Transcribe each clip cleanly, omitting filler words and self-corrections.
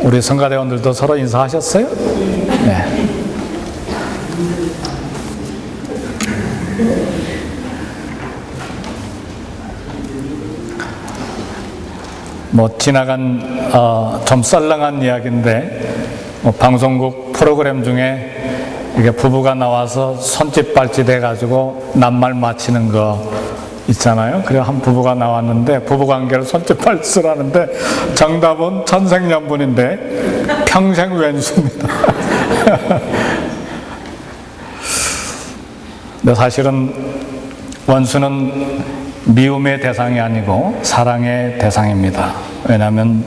우리 성가대원들도 서로 인사하셨어요? 네. 지나간 좀 썰렁한 이야기인데 방송국 프로그램 중에 이게 부부가 나와서 손짓 발짓 해가지고 낱말 맞히는 거 있잖아요. 그래 한 부부가 나왔는데 부부관계를 손짓 발짓을 하는데 정답은 천생연분인데 평생 왼수입니다. 근데 사실은 원수는 미움의 대상이 아니고 사랑의 대상입니다. 왜냐하면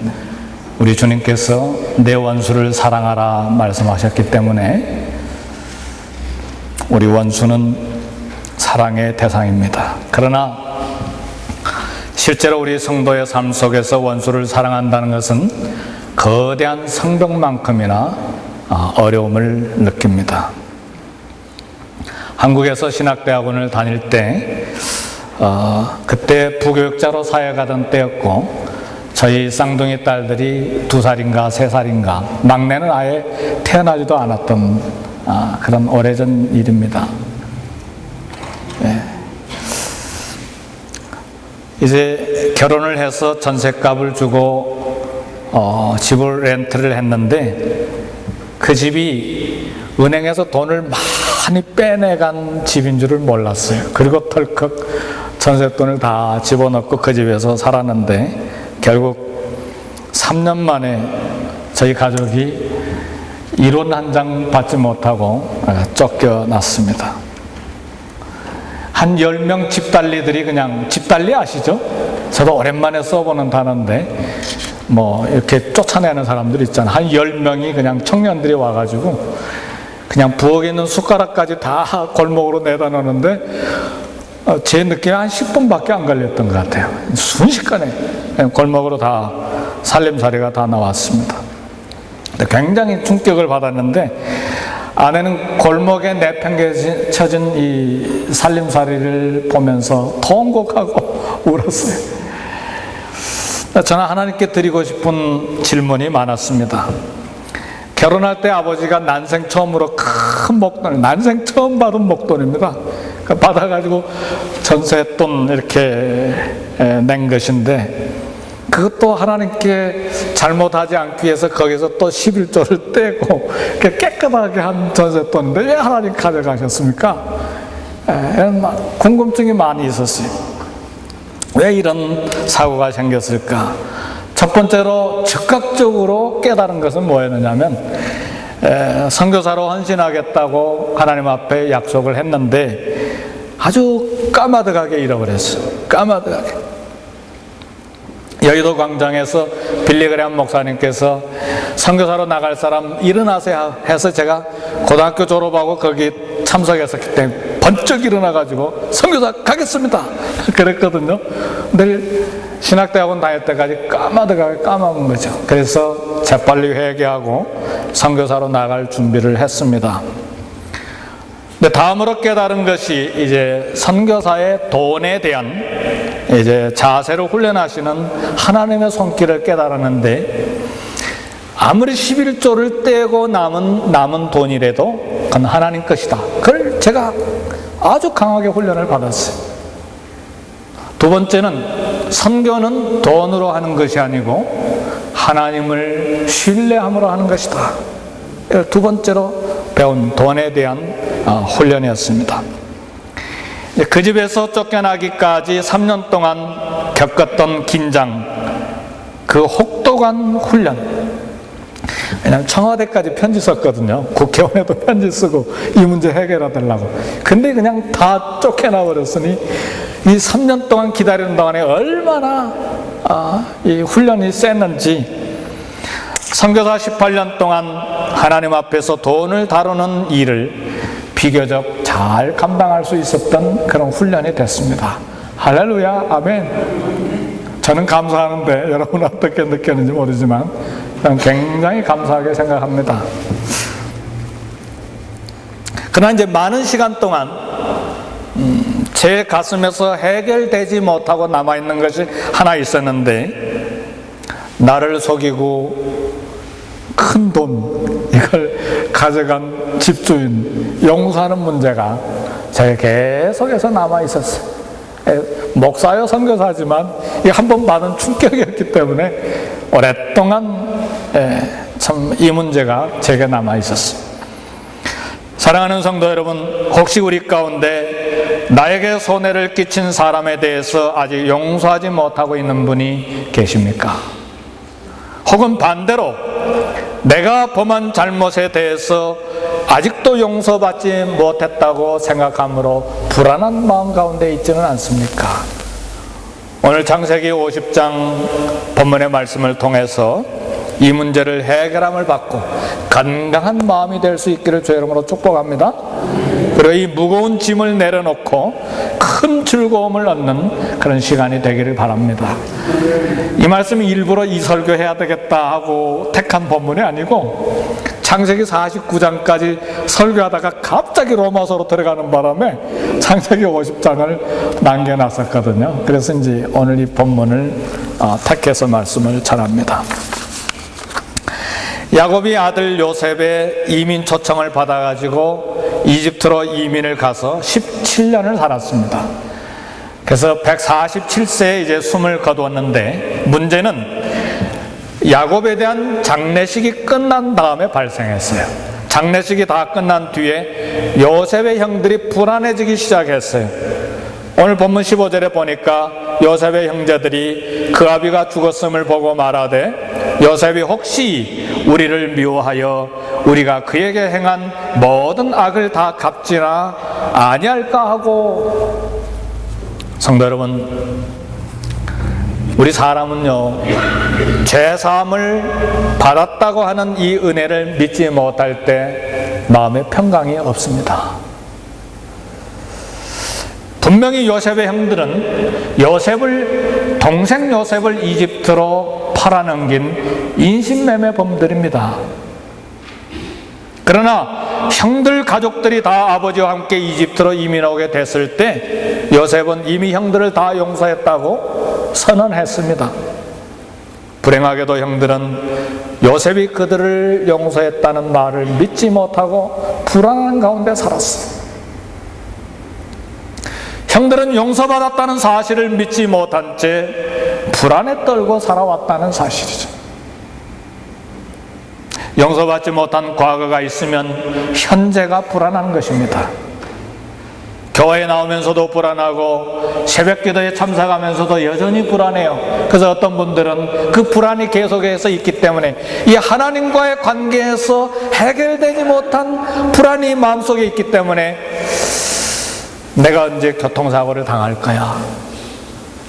우리 주님께서 내 원수를 사랑하라 말씀하셨기 때문에 우리 원수는 사랑의 대상입니다. 그러나 실제로 우리 성도의 삶 속에서 원수를 사랑한다는 것은 거대한 성벽만큼이나 어려움을 느낍니다. 한국에서 신학대학원을 다닐 때 그때 부교육자로 사역하던 때였고 저희 쌍둥이 딸들이 2살인가 3살인가 막내는 아예 태어나지도 않았던 그런 오래전 일입니다. 네. 이제 결혼을 해서 전셋값을 주고 집을 렌트를 했는데 그 집이 은행에서 돈을 많이 빼내간 집인 줄을 몰랐어요. 그리고 털컥 전셋돈을 다 집어넣고 그 집에서 살았는데 결국 3년 만에 저희 가족이 이론 한 장 받지 못하고 쫓겨났습니다. 한 10명 집달리들이 그냥, 집달리 아시죠? 저도 오랜만에 써보는 단어인데 이렇게 쫓아내는 사람들 있잖아요. 한 10명이 그냥 청년들이 와가지고 그냥 부엌에 있는 숟가락까지 다 골목으로 내다 놓는데 제 느낌에 한 10분밖에 안 걸렸던 것 같아요. 순식간에 골목으로 다 살림살이가 다 나왔습니다. 굉장히 충격을 받았는데 아내는 골목에 내팽개쳐진 이 살림살이를 보면서 통곡하고 울었어요. 저는 하나님께 드리고 싶은 질문이 많았습니다. 결혼할 때 아버지가 난생 처음으로 큰 목돈, 난생 처음 받은 목돈입니다. 받아가지고 전셋돈 이렇게 낸 것인데 그것도 하나님께 잘못하지 않기 위해서 거기서 또 11조를 떼고 깨끗하게 한 전셋돈인데 왜 하나님 가져가셨습니까? 궁금증이 많이 있었어요. 왜 이런 사고가 생겼을까? 첫 번째로 즉각적으로 깨달은 것은 뭐였느냐면 선교사로 헌신하겠다고 하나님 앞에 약속을 했는데 아주 까마득하게 잃어버렸어요. 까마득하게. 여의도 광장에서 빌리그레함 목사님께서 선교사로 나갈 사람 일어나세요 해서 제가 고등학교 졸업하고 거기 참석했었기 때문에 번쩍 일어나가지고 선교사 가겠습니다 그랬거든요. 늘 신학대학원 다닐 때까지 까마득하게 까먹은 거죠. 그래서 재빨리 회개하고 선교사로 나갈 준비를 했습니다. 근데 다음으로 깨달은 것이 이제 선교사의 돈에 대한 이제 자세로 훈련하시는 하나님의 손길을 깨달았는데 아무리 11조를 떼고 남은 돈이라도 그건 하나님 것이다. 그걸 제가 아주 강하게 훈련을 받았어요. 두 번째는 선교는 돈으로 하는 것이 아니고 하나님을 신뢰함으로 하는 것이다. 두 번째로 배운 돈에 대한 훈련이었습니다. 그 집에서 쫓겨나기까지 3년 동안 겪었던 긴장, 그 혹독한 훈련. 왜냐하면 청와대까지 편지 썼거든요. 국회의원에도 편지 쓰고 이 문제 해결해 달라고. 근데 그냥 다 쫓겨나 버렸으니 이 3년 동안 기다리는 동안에 얼마나 이 훈련이 셌는지. 선교사 18년 동안 하나님 앞에서 돈을 다루는 일을 비교적 잘 감당할 수 있었던 그런 훈련이 됐습니다. 할렐루야, 아멘. 저는 감사하는데 여러분은 어떻게 느꼈는지 모르지만 저는 굉장히 감사하게 생각합니다. 그러나 이제 많은 시간 동안 제 가슴에서 해결되지 못하고 남아있는 것이 하나 있었는데 나를 속이고 큰 돈 이걸 가져간 집주인 용서하는 문제가 제게 계속해서 남아있었어요. 목사요 선교사지만 한 번 받은 충격이었기 때문에 오랫동안 참 이 문제가 제게 남아있었어요. 사랑하는 성도 여러분, 혹시 우리 가운데 나에게 손해를 끼친 사람에 대해서 아직 용서하지 못하고 있는 분이 계십니까? 혹은 반대로 내가 범한 잘못에 대해서 아직도 용서받지 못했다고 생각함으로 불안한 마음 가운데 있지는 않습니까? 오늘 창세기 50장 본문의 말씀을 통해서 이 문제를 해결함을 받고 건강한 마음이 될 수 있기를 주의 이름으로 축복합니다. 그리고 이 무거운 짐을 내려놓고 큰 즐거움을 얻는 그런 시간이 되기를 바랍니다. 이 말씀이 일부러 이 설교해야 되겠다 하고 택한 본문이 아니고 창세기 49장까지 설교하다가 갑자기 로마서로 들어가는 바람에 창세기 50장을 남겨놨었거든요. 그래서 이제 오늘 이 본문을 택해서 말씀을 전합니다. 야곱이 아들 요셉의 이민 초청을 받아가지고 이집트로 이민을 가서 17년을 살았습니다. 그래서 147세에 이제 숨을 거두었는데 문제는 야곱에 대한 장례식이 끝난 다음에 발생했어요. 장례식이 다 끝난 뒤에 요셉의 형들이 불안해지기 시작했어요. 오늘 본문 15절에 보니까 요셉의 형제들이 그 아비가 죽었음을 보고 말하되 요셉이 혹시 우리를 미워하여 우리가 그에게 행한 모든 악을 다 갚지나 아니할까 하고. 성도 여러분, 우리 사람은요, 죄사함을 받았다고 하는 이 은혜를 믿지 못할 때 마음에 평강이 없습니다. 분명히 요셉의 형들은 동생 요셉을 이집트로 팔아넘긴 인신매매범들입니다. 그러나 형들 가족들이 다 아버지와 함께 이집트로 이민하게 됐을 때 요셉은 이미 형들을 다 용서했다고 선언했습니다. 불행하게도 형들은 요셉이 그들을 용서했다는 말을 믿지 못하고 불안한 가운데 살았어요. 형들은 용서받았다는 사실을 믿지 못한 채 불안에 떨고 살아왔다는 사실이죠. 용서받지 못한 과거가 있으면 현재가 불안한 것입니다. 교회에 나오면서도 불안하고 새벽 기도에 참석하면서도 여전히 불안해요. 그래서 어떤 분들은 그 불안이 계속해서 있기 때문에 이 하나님과의 관계에서 해결되지 못한 불안이 마음속에 있기 때문에 내가 언제 교통사고를 당할 거야?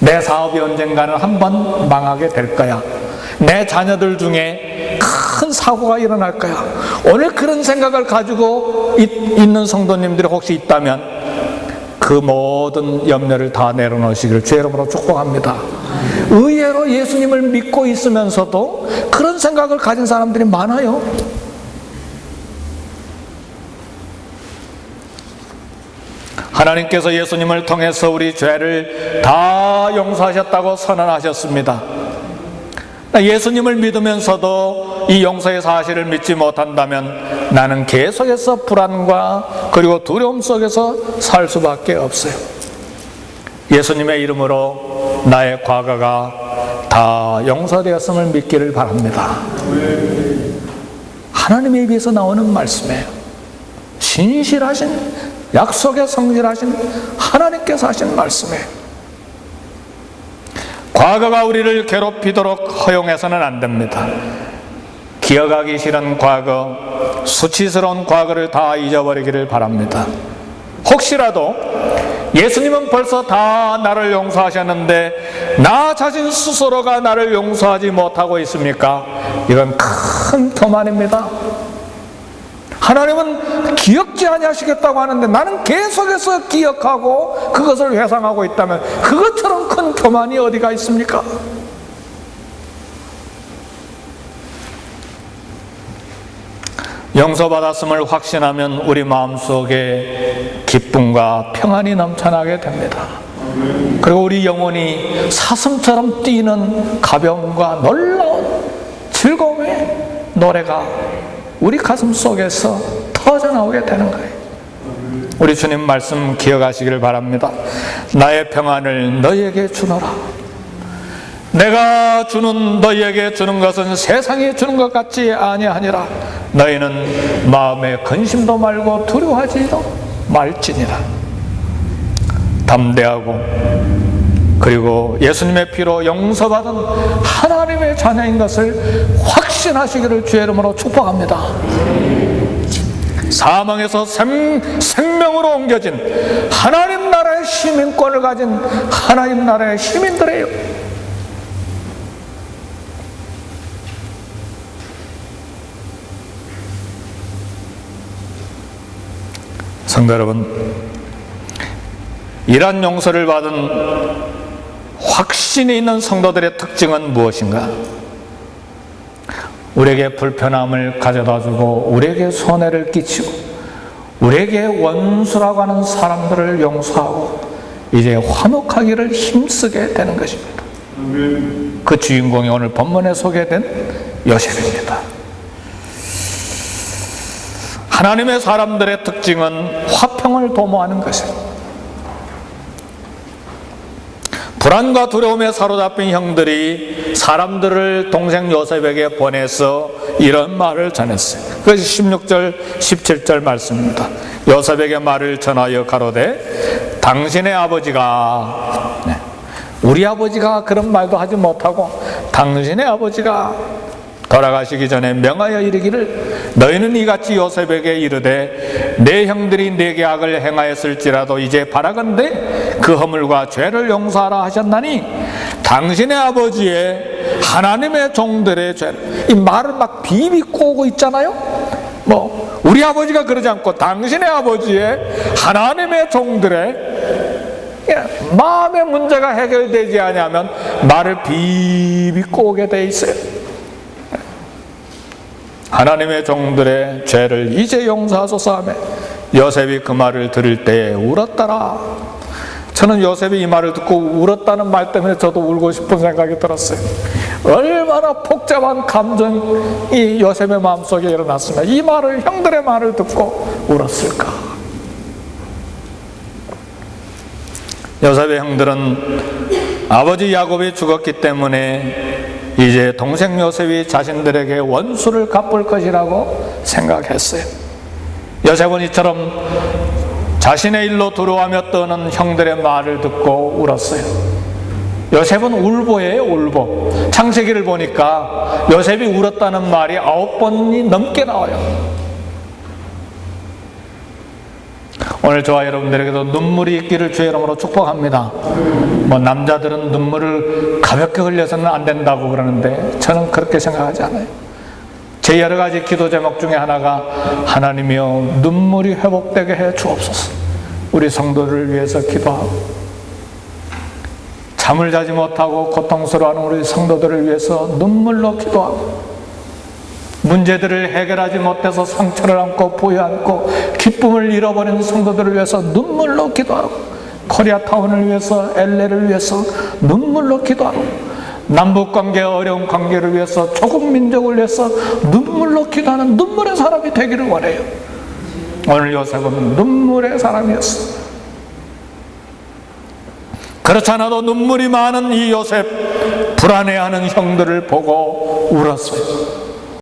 내 사업이 언젠가는 한번 망하게 될 거야? 내 자녀들 중에 큰 사고가 일어날 거야? 오늘 그런 생각을 가지고 있는 성도님들이 혹시 있다면 그 모든 염려를 다 내려놓으시기를 주의 이름으로 축복합니다. 의외로 예수님을 믿고 있으면서도 그런 생각을 가진 사람들이 많아요. 하나님께서 예수님을 통해서 우리 죄를 다 용서하셨다고 선언하셨습니다. 예수님을 믿으면서도 이 용서의 사실을 믿지 못한다면 나는 계속해서 불안과 그리고 두려움 속에서 살 수밖에 없어요. 예수님의 이름으로 나의 과거가 다 용서되었음을 믿기를 바랍니다. 하나님의 입에서 나오는 말씀이에요. 신실하신, 약속에 성실하신 하나님께서 하신 말씀이에요. 과거가 우리를 괴롭히도록 허용해서는 안 됩니다. 기억하기 싫은 과거, 수치스러운 과거를 다 잊어버리기를 바랍니다. 혹시라도 예수님은 벌써 다 나를 용서하셨는데 나 자신 스스로가 나를 용서하지 못하고 있습니까? 이건 큰 교만입니다. 하나님은 기억지 아니하시겠다고 하는데 나는 계속해서 기억하고 그것을 회상하고 있다면 그것처럼 큰 교만이 어디가 있습니까? 용서받았음을 확신하면 우리 마음속에 기쁨과 평안이 넘쳐나게 됩니다. 그리고 우리 영혼이 사슴처럼 뛰는 가벼움과 놀라운 즐거움에 노래가 우리 가슴 속에서 터져나오게 되는 거예요. 우리 주님 말씀 기억하시기를 바랍니다. 나의 평안을 너희에게 주노라. 내가 너희에게 주는 것은 세상이 주는 것 같지 아니하니라. 너희는 마음에 근심도 말고 두려워하지도 말지니라. 담대하고 그리고 예수님의 피로 용서받은 하나님의 자녀인 것을 확신하시기를 주의 이름으로 축복합니다. 사망에서 생명으로 옮겨진 하나님 나라의 시민권을 가진 하나님 나라의 시민들이에요. 성도 여러분, 이러한 용서를 받은 확신이 있는 성도들의 특징은 무엇인가? 우리에게 불편함을 가져다주고 우리에게 손해를 끼치고 우리에게 원수라고 하는 사람들을 용서하고 이제 화목하기를 힘쓰게 되는 것입니다. 그 주인공이 오늘 본문에 소개된 요셉입니다. 하나님의 사람들의 특징은 화평을 도모하는 것입니다. 불안과 두려움에 사로잡힌 형들이 사람들을 동생 요셉에게 보내서 이런 말을 전했어요. 그것이 16절, 17절 말씀입니다. 요셉에게 말을 전하여 가로되 당신의 아버지가, 우리 아버지가 그런 말도 하지 못하고 당신의 아버지가 돌아가시기 전에 명하여 이르기를 너희는 이같이 요셉에게 이르되 내 형들이 내게 악을 행하였을지라도 이제 바라건대 그 허물과 죄를 용서하라 하셨나니 당신의 아버지의 하나님의 종들의 죄를, 이 말을 막 비비꼬고 있잖아요. 우리 아버지가 그러지 않고 당신의 아버지의 하나님의 종들의 마음의 문제가 해결되지 않으면 말을 비비꼬게 돼 있어요. 하나님의 종들의 죄를 이제 용서하소서 하며 요셉이 그 말을 들을 때에 울었더라. 저는 요셉이 이 말을 듣고 울었다는 말 때문에 저도 울고 싶은 생각이 들었어요. 얼마나 복잡한 감정이 요셉의 마음속에 일어났으면 이 말을, 형들의 말을 듣고 울었을까. 요셉의 형들은 아버지 야곱이 죽었기 때문에 이제 동생 요셉이 자신들에게 원수를 갚을 것이라고 생각했어요. 요셉은 이처럼 자신의 일로 두려워하며 떠는 형들의 말을 듣고 울었어요. 요셉은 울보예요, 울보. 창세기를 보니까 요셉이 울었다는 말이 9번이 넘게 나와요. 오늘 저와 여러분들에게도 눈물이 있기를 주의 이름으로 축복합니다. 남자들은 눈물을 가볍게 흘려서는 안 된다고 그러는데 저는 그렇게 생각하지 않아요. 제 여러 가지 기도 제목 중에 하나가 하나님이여 눈물이 회복되게 해 주옵소서. 우리 성도를 위해서 기도하고 잠을 자지 못하고 고통스러워하는 우리 성도들을 위해서 눈물로 기도하고 문제들을 해결하지 못해서 상처를 안고 부여안고 기쁨을 잃어버린 성도들을 위해서 눈물로 기도하고 코리아타운을 위해서, LA를 위해서 눈물로 기도하고 남북관계 어려운 관계를 위해서, 조국 민족을 위해서 눈물로 기도하는 눈물의 사람이 되기를 원해요. 오늘 요셉은 눈물의 사람이었어. 그렇지 않아도 눈물이 많은 이 요셉, 불안해하는 형들을 보고 울었어요.